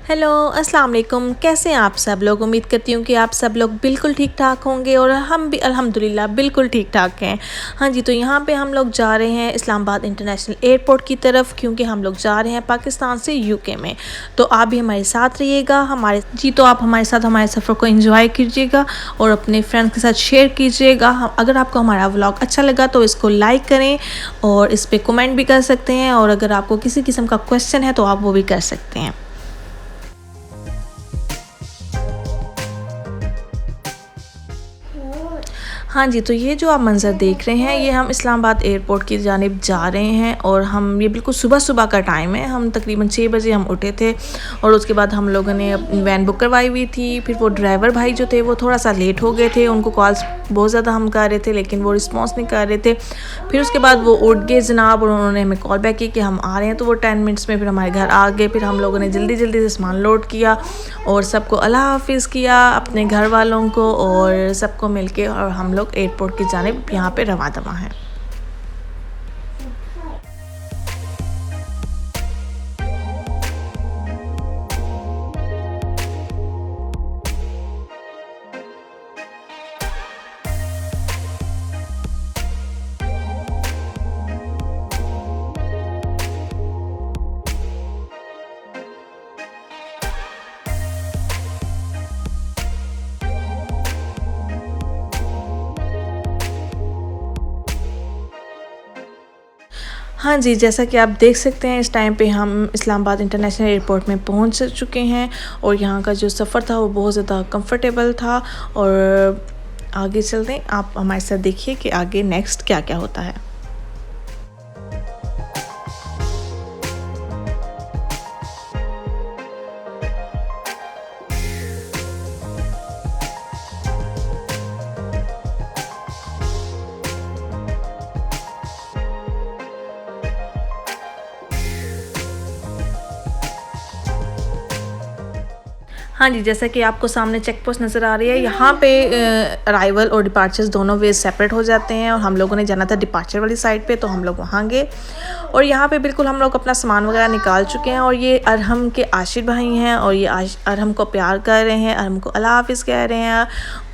Hello, अस्सलाम वालेकुम। कैसे हैं आप सब लोग? उम्मीद करती हूँ कि आप सब लोग बिल्कुल ठीक-ठाक होंगे और हम भी अल्हम्दुलिल्लाह बिल्कुल ठीक-ठाक हैं। हाँ जी, तो यहाँ पे हम लोग जा रहे हैं इस्लामाबाद इंटरनेशनल एयरपोर्ट की तरफ क्योंकि हम लोग जा रहे हैं पाकिस्तान से यूके में। तो आप भी हमारे साथ रहिएगा तो आप हमारे साथ हमारे सफ़र को एंजॉय कीजिएगा और अपने फ्रेंड्स के साथ शेयर कीजिएगा। अगर आपको हमारा व्लॉग अच्छा लगा तो इसको लाइक करें और इस पे कमेंट भी कर सकते हैं और अगर आपको किसी किस्म का क्वेश्चन है तो आप वो भी कर सकते हैं। हाँ जी, तो ये जो आप मंज़र देख रहे हैं, ये हम इस्लामाबाद एयरपोर्ट की जानिब जा रहे हैं और हम ये बिल्कुल सुबह-सुबह का टाइम है। हम तकरीबन 6 बजे हम उठे थे और उसके बाद हम लोगों ने अपनी वैन बुक करवाई हुई थी। फिर वो ड्राइवर भाई जो थे, वो थोड़ा-सा लेट हो गए थे। उनको कॉल्स बहुत ज़्यादा हम कर रहे थे, लेकिन वो रिस्पॉन्स नहीं कर रहे थे। फिर उसके बाद वो उठ गए जनाब और उन्होंने हमें कॉल बैक की कि हम आ रहे हैं, तो वो 10 मिनट्स में फिर हमारे घर आ गए। फिर हम लोगों ने जल्दी-जल्दी से सामान लोड किया और सबको अल्लाह हाफ़िज़ किया, अपने घर वालों को और सबको मिलके और हम लोग एयरपोर्ट की जानिब यहाँ पे रवाना हैं। हाँ जी, जैसा कि आप देख सकते हैं इस टाइम पे हम इस्लामाबाद इंटरनेशनल एयरपोर्ट में पहुँच चुके हैं और यहाँ का जो सफ़र था वो बहुत ज़्यादा कंफर्टेबल था और आगे चलते हैं, आप हमारे साथ देखिए कि आगे नेक्स्ट क्या-क्या होता है। हाँ जी, जैसा कि आपको सामने चेक पोस्ट नज़र आ रही है, यहाँ पे अराइवल और डिपार्चर्स दोनों वेज़ सेपरेट हो जाते हैं और हम लोगों ने जाना था डिपार्चर वाली साइड पे, तो हम लोग वहाँ गए और यहाँ पे बिल्कुल हम लोग अपना सामान वगैरह निकाल चुके हैं और ये अरहम के आशिर भाई हैं और ये अरहम को प्यार कर रहे हैं, अरहम को अल्लाह हाफ़िज़ कह रहे हैं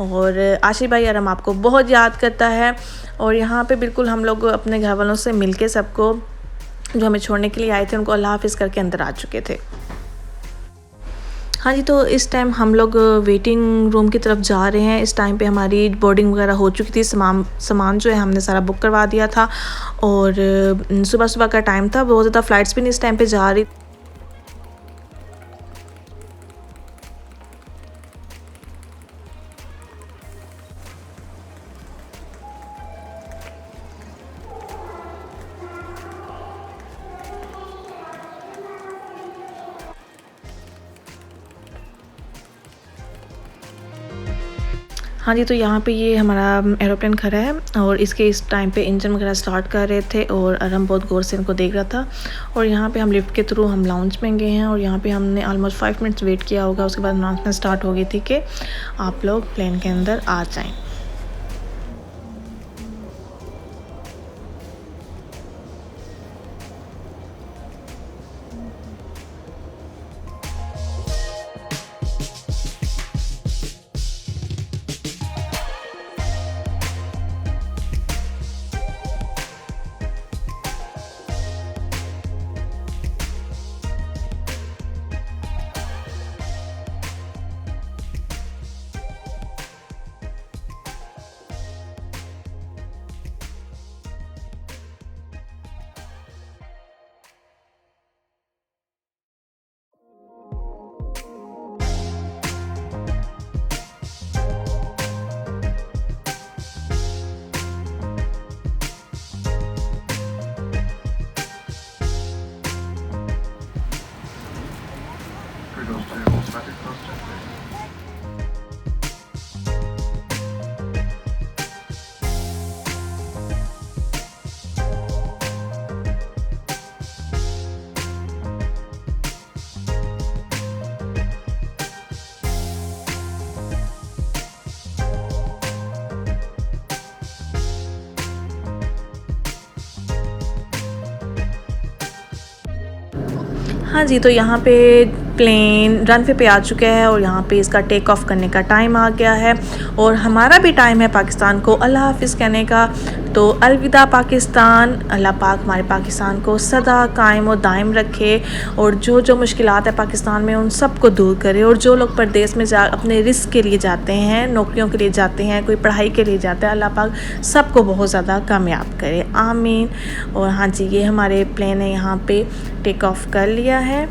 और आशिर भाई अरहम आपको बहुत याद करता है और यहाँ पे बिल्कुल हम लोग अपने घर वालों से मिल के सबको जो हमें छोड़ने के लिए आए थे, उनको अल्लाह हाफ़िज़ करके अंदर आ चुके थे। हाँ जी, तो इस टाइम हम लोग वेटिंग रूम की तरफ जा रहे हैं। इस टाइम पे हमारी बोर्डिंग वगैरह हो चुकी थी, सामान जो है हमने सारा बुक करवा दिया था और सुबह-सुबह का टाइम था, बहुत ज़्यादा फ़्लाइट्स भी नहीं इस टाइम पे जा रही। हाँ जी, तो यहाँ पे ये हमारा एरोप्लेन खड़ा है और इसके इस टाइम पे इंजन वगैरह स्टार्ट कर रहे थे और अरहम बहुत गौर से इनको देख रहा था और यहाँ पे हम लिफ्ट के थ्रू हम लाउंज में गए हैं और यहाँ पे हमने ऑलमोस्ट 5 मिनट्स वेट किया होगा। उसके बाद अनाउंसमेंट स्टार्ट हो गई थी कि आप लोग प्लेन के अंदर आ जाएँ। हाँ जी, तो यहाँ पे प्लेन रनवे पे आ चुका है और यहाँ पे इसका टेक ऑफ करने का टाइम आ गया है और हमारा भी टाइम है पाकिस्तान को अल्लाह हाफिज़ कहने का। तो अलविदा पाकिस्तान, अल्लाह पाक हमारे पाकिस्तान को सदा कायम और दायम रखे और जो जो मुश्किलात है पाकिस्तान में उन सब को दूर करे। और जो लोग परदेश में अपने रिस्क के लिए जाते हैं, नौकरियों के लिए जाते हैं, कोई पढ़ाई के लिए जाता है, अल्लाह पाक सबको बहुत ज़्यादा कामयाब करे, आमीन। और हाँ जी, ये हमारे प्लेन ने यहाँ पे टेक ऑफ कर लिया है।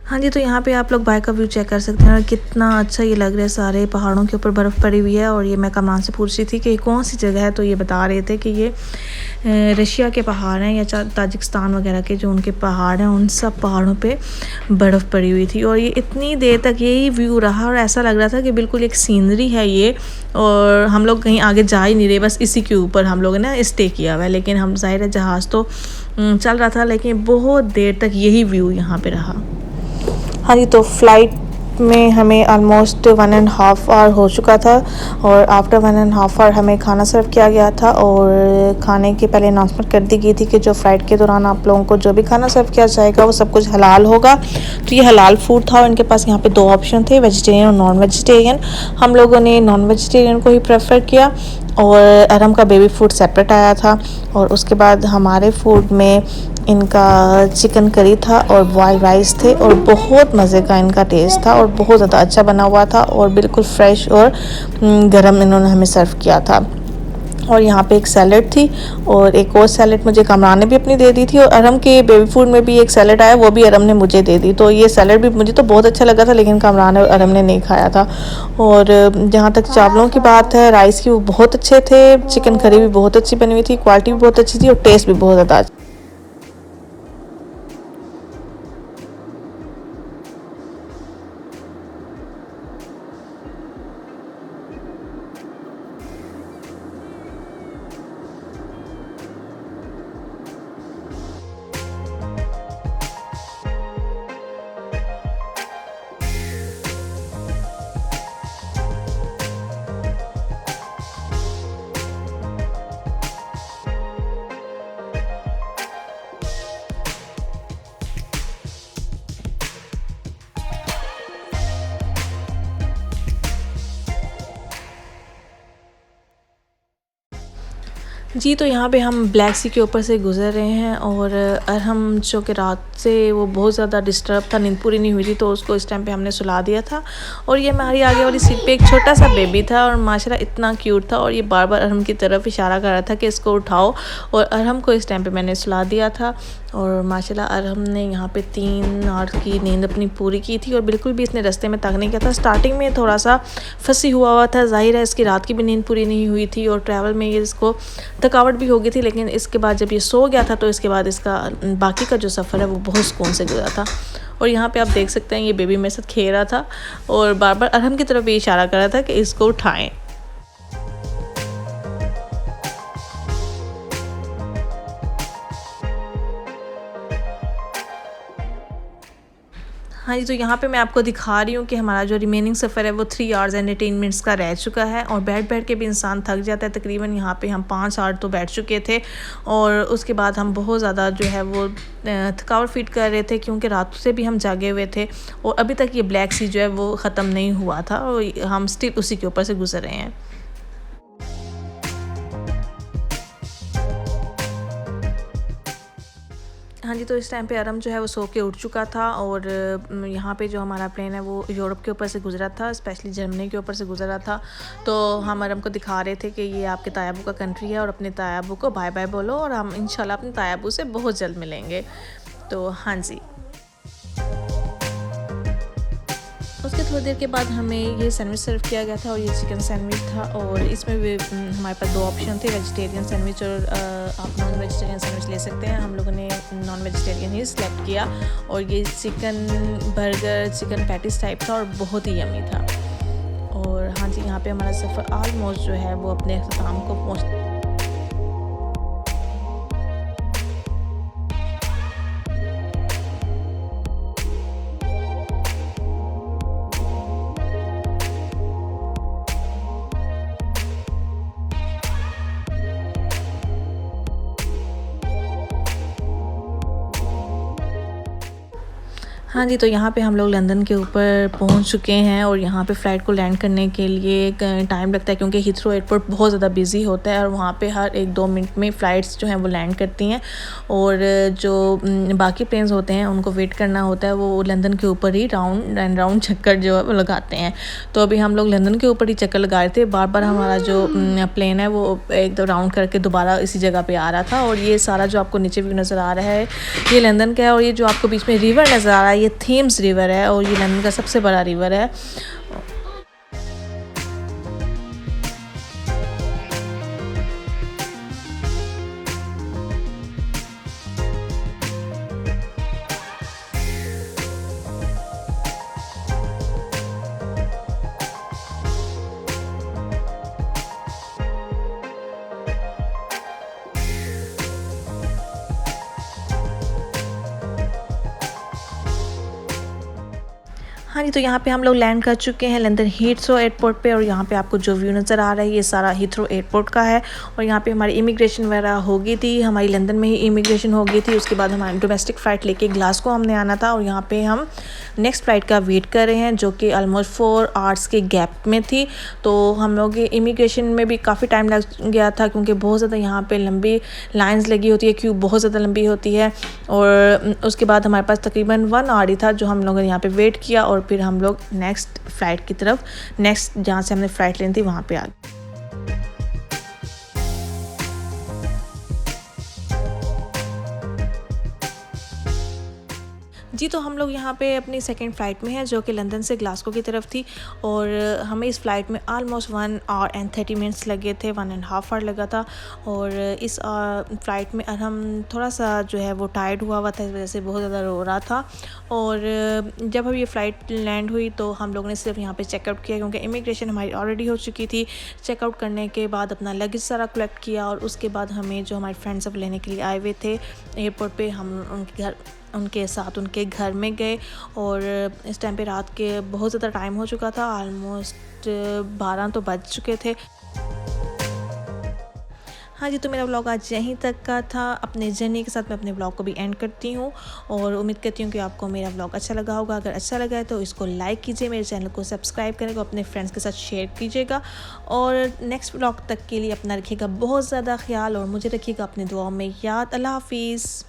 हाँ जी, तो यहाँ पे आप लोग बाइक का व्यू चेक कर सकते हैं और कितना अच्छा ये लग रहा है। सारे पहाड़ों के ऊपर बर्फ़ पड़ी हुई है और ये मैं कमरान से पूछ रही थी कि कौन सी जगह है, तो ये बता रहे थे कि ये रशिया के पहाड़ हैं या ताजिकिस्तान वगैरह के जो उनके पहाड़ हैं, उन सब पहाड़ों पे बर्फ़ पड़ी हुई थी। और ये इतनी देर तक यही व्यू रहा और ऐसा लग रहा था कि बिल्कुल एक सीनरी है ये, और हम लोग कहीं आगे जा ही नहीं रहे, बस इसी के ऊपर हम लोगों ने स्टे किया हुआ है। लेकिन हम ज़ाहिर है जहाज़ तो चल रहा था, लेकिन बहुत देर तक यही व्यू यहाँ पर रहा। हाँ जी, तो फ़्लाइट में हमें ऑलमोस्ट 1.5 आवर हो चुका था और आफ्टर 1.5 आवर हमें खाना सर्व किया गया था। और खाने के पहले अनाउंसमेंट कर दी गई थी कि जो फ़्लाइट के दौरान आप लोगों को जो भी खाना सर्व किया जाएगा वो सब कुछ हलाल होगा। तो ये हलाल फूड था और इनके पास यहाँ पे 2 ऑप्शन थे, वेजिटेरियन और नॉन वेजिटेरियन। हम लोगों ने नॉन वेजिटेरियन को ही प्रेफर किया और अरहम का बेबी फूड सेपरेट आया था। और उसके बाद हमारे फूड में इनका चिकन करी था और बॉयल राइस थे और बहुत मज़े का इनका टेस्ट था और बहुत ज़्यादा अच्छा बना हुआ था और बिल्कुल फ्रेश और गरम इन्होंने हमें सर्व किया था। और यहाँ पे एक सैलड थी और एक और सैलड मुझे कमरान ने भी अपनी दे दी थी। और अरहम के बेबी फूड में भी एक सैलड आया, वो भी अरहम ने मुझे दे दी। तो ये सैलड भी मुझे तो बहुत अच्छा लगा था, लेकिन कमरान और अरहम ने नहीं खाया था। और जहाँ तक चावलों की बात है, राइस की वो बहुत अच्छे थे, चिकन करी भी बहुत अच्छी बनी हुई थी, क्वालिटी भी बहुत अच्छी थी और टेस्ट भी बहुत ज़्यादा अच्छा। जी, तो यहाँ पे हम ब्लैक सी के ऊपर से गुज़र रहे हैं और अरहम जो कि रात से वो बहुत ज़्यादा डिस्टर्ब था, नींद पूरी नहीं हुई थी, तो उसको इस टाइम पे हमने सुला दिया था। और ये हमारी आगे वाली सीट पे एक छोटा सा बेबी था और माशाल्लाह इतना क्यूट था और ये बार बार अरहम की तरफ इशारा कर रहा था कि इसको उठाओ। और अरहम को इस टाइम पे मैंने सुला दिया था और माशाल्लाह अरहम ने यहाँ पे 3 आवर की नींद अपनी पूरी की थी और बिल्कुल भी इसने रास्ते में तंग नहीं किया था। स्टार्टिंग में थोड़ा सा फंसी हुआ था, ज़ाहिर है इसकी रात की भी नींद पूरी नहीं हुई थी और ट्रैवल में ये इसको थकावट भी हो गई थी, लेकिन इसके बाद जब ये सो गया था तो इसके बाद इसका बाकी का जो सफ़र है वो बहुत सुकून से गुजरा था। और यहाँ पे आप देख सकते हैं ये बेबी मेरे साथ खेल रहा था और बार बार अरहम की तरफ ये इशारा कर रहा था कि इसको उठाएं। हाँ जी, तो यहाँ पे मैं आपको दिखा रही हूँ कि हमारा जो रिमेनिंग सफ़र है वो 3 आवर्स एंड 18 मिनट्स का रह चुका है और बैठ के भी इंसान थक जाता है। तकरीबन यहाँ पे हम 5 आवर तो बैठ चुके थे और उसके बाद हम बहुत ज़्यादा जो है वो थकावट फील कर रहे थे, क्योंकि रात से भी हम जागे हुए थे और अभी तक ये ब्लैक सी जो है वो ख़त्म नहीं हुआ था और हम स्टिल उसी के ऊपर से गुजर रहे हैं। हाँ जी, तो इस टाइम पे अरम जो है वो सो के उठ चुका था और यहाँ पे जो हमारा प्लेन है वो यूरोप के ऊपर से गुजरा था, स्पेशली जर्मनी के ऊपर से गुजरा था। तो हम अरम को दिखा रहे थे कि ये आपके तायाबू का कंट्री है और अपने तायाबू को बाय बाय बोलो और हम इंशाल्लाह अपने तायाबू से बहुत जल्द मिलेंगे। तो हाँ जी, उसके थोड़ी देर के बाद हमें ये सैंडविच सर्व किया गया था और ये चिकन सैंडविच था और इसमें भी हमारे पास 2 ऑप्शन थे, वेजिटेरियन सैंडविच और आप नॉन वेजिटेरियन सैंडविच ले सकते हैं। हम लोगों ने नॉन वेजिटेरियन ही सिलेक्ट किया और ये chicken burger, chicken patties type था और बहुत ही यमी था। और हाँ जी, यहाँ पे हमारा सफ़र ऑलमोस्ट जो है वो अपने अख्ताम को पहुँच। हाँ जी, तो यहाँ पे हम लोग लंदन के ऊपर पहुँच चुके हैं और यहाँ पे फ़्लाइट को लैंड करने के लिए टाइम लगता है, क्योंकि हीथ्रो एयरपोर्ट बहुत ज़्यादा बिज़ी होता है और वहाँ पे हर 1-2 मिनट में फ़्लाइट्स जो हैं वो लैंड करती हैं और जो बाकी प्लेन्स होते हैं उनको वेट करना होता है, वो लंदन के ऊपर ही राउंड एंड राउंड चक्कर जो है वो लगाते हैं। तो अभी हम लोग लंदन के ऊपर ही चक्कर लगा रहे थे, बार बार हमारा जो प्लेन है वो एक दो राउंड करके दोबारा इसी जगह पर आ रहा था। और ये सारा जो आपको नीचे व्यू नज़र आ रहा है ये लंदन का है और ये जो आपको बीच में रिवर नज़र आ रहा है ये थेम्स रिवर है और ये लंदन का सबसे बड़ा रिवर है। हाँ जी, तो यहाँ पे हम लोग लैंड कर चुके हैं लंदन हीथ्रो एयरपोर्ट पे और यहाँ पे आपको जो व्यू नज़र आ रहा है ये सारा हीथ्रो एयरपोर्ट का है। और यहाँ पे हमारी इमिग्रेशन वगैरह हो गई थी, हमारी लंदन में ही इमिग्रेशन हो गई थी। उसके बाद हमारी डोमेस्टिक फ़्लाइट लेके ग्लासगो हमने आना था और यहाँ पे हम नेक्स्ट फ़्लाइट का वेट कर रहे हैं जो कि ऑलमोस्ट 4 आवर्स के गैप में थी। तो हम लोग इमिग्रेशन में भी काफ़ी टाइम लग गया था, क्योंकि बहुत ज़्यादा यहाँ पर लंबी लाइन्स लगी होती है, क्यू बहुत ज़्यादा लंबी होती है। और उसके बाद हमारे पास तकरीबन 1 आवर ही था जो हम लोगों ने यहाँ पर वेट किया और फिर हम लोग नेक्स्ट फ़्लाइट की तरफ, नेक्स्ट जहाँ से हमने फ़्लाइट लेनी थी वहाँ पे आ गए। जी, तो हम लोग यहाँ पे अपनी सेकंड फ़्लाइट में हैं जो कि लंदन से ग्लासगो की तरफ थी और हमें इस फ़्लाइट में ऑलमोस्ट 1 आवर एंड 30 मिनट्स लगे थे, 1.5 आवर लगा था। और इस फ़्लाइट में हम थोड़ा सा जो है वो टायर्ड हुआ था, इस वजह से बहुत ज़्यादा रो रहा था। और जब हम ये फ़्लाइट लैंड हुई तो हम लोगों ने सिर्फ यहाँ पे चेकआउट किया, क्योंकि इमिग्रेशन हमारी ऑलरेडी हो चुकी थी। चेकआउट करने के बाद अपना लगेज सारा कलेक्ट किया और उसके बाद हमें जो हमारे फ्रेंड्स अब लेने के लिए आए हुए थे एयरपोर्ट पे, हम उनके साथ उनके घर में गए। और इस टाइम पे रात के बहुत ज़्यादा टाइम हो चुका था, ऑलमोस्ट 12 तो बज चुके थे। हाँ जी, तो मेरा व्लॉग आज यहीं तक का था। अपने जर्नी के साथ मैं अपने व्लॉग को भी एंड करती हूँ और उम्मीद करती हूँ कि आपको मेरा व्लॉग अच्छा लगा होगा। अगर अच्छा लगा है तो इसको लाइक कीजिए, मेरे चैनल को सब्सक्राइब करेगा, अपने फ्रेंड्स के साथ शेयर कीजिएगा। और नेक्स्ट व्लॉग तक के लिए अपना रखिएगा बहुत ज़्यादा ख्याल और मुझे रखिएगा अपनी दुआओं में याद। अल्लाह हाफिज़।